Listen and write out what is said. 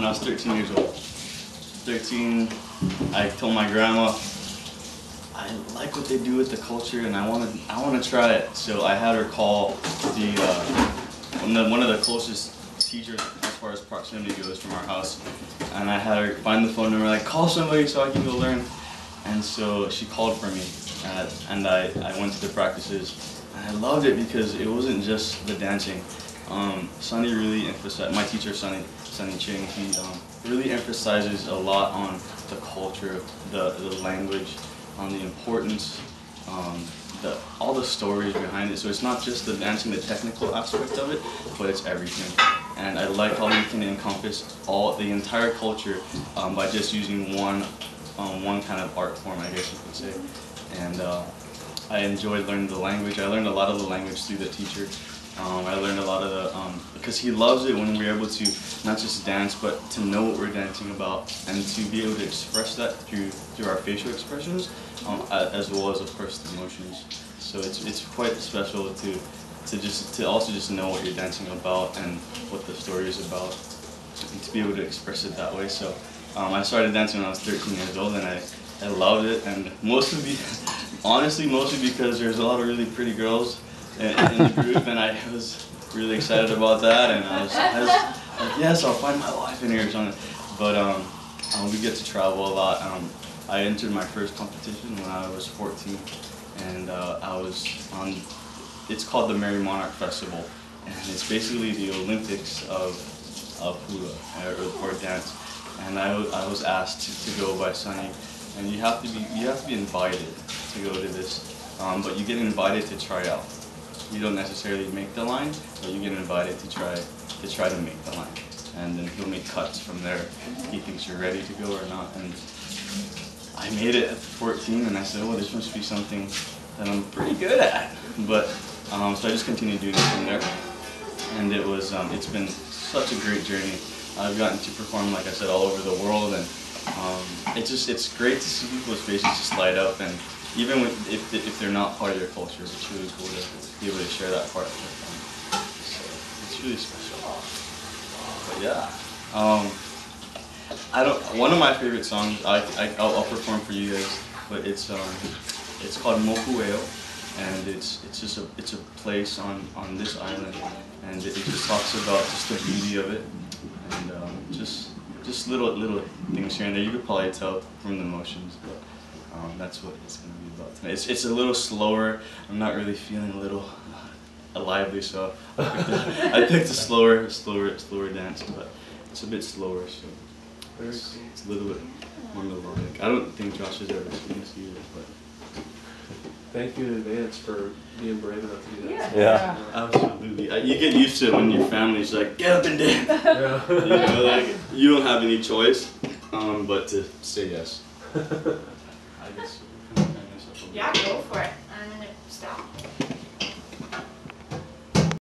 I was 13 years old. 13, I told my grandma, I like what they do with the culture, and I want to try it. So I had her call one of the closest teachers as far as proximity goes from our house, and I had her find the phone number, like, call somebody so I can go learn. And so she called for me, and I went to the practices, and I loved it because it wasn't just the dancing. Sonny really emphasized, my teacher Sonny Ching, he really emphasizes a lot on the culture, the language, on the importance, all the stories behind it. So it's not just the dancing, the technical aspect of it, but it's everything. And I like how we can encompass the entire culture by just using one kind of art form, I guess you could say. And I enjoyed learning the language. I learned a lot of the language through the teacher. I learned a lot of the, because he loves it when we're able to not just dance, but to know what we're dancing about, and to be able to express that through our facial expressions, as well as, of course, the emotions. So it's quite special to also just know what you're dancing about and what the story is about, and to be able to express it that way. So I started dancing when I was 13 years old, and I loved it, and honestly, mostly because there's a lot of really pretty girls in the group, and I was really excited about that, and I was like, yes, I'll find my life in here or something. But we get to travel a lot. I entered my first competition when I was 14, and I was on, it's called the Merry Monarch Festival, and it's basically the Olympics of hula, or dance. And I was asked to go by Sonny, and you have to be invited to go to this, but you get invited to try out. You don't necessarily make the line, but you get invited to try to make the line, and then he'll make cuts from there. He thinks you're ready to go or not, and I made it at 14, and I said, "Oh, this must be something that I'm pretty good at." But so I just continued doing it from there, and it's been such a great journey. I've gotten to perform, like I said, all over the world, and it's great to see people's faces just light up, and even if they're not part of your culture, it's really cool to be able to share that part with them. So it's really special. But yeah, one of my favorite songs I'll perform for you guys, but it's called Mokueo, and it's a place on this island, and it just talks about just the beauty of it, and just little things here and there. You could probably tell from the motions, but that's what it's going to be about tonight. It's a little slower. I'm not really feeling a little lively, so I picked a slower dance, but it's a bit slower, so it's a little bit more melodic. I don't think Josh has ever seen this either, but thank you in advance for being brave enough to do that. Yeah, absolutely. You get used to it when your family's like, get up and dance. Yeah. You know, like, you don't have any choice but to say yes. I guess. Yeah, go for it. I'm gonna stop.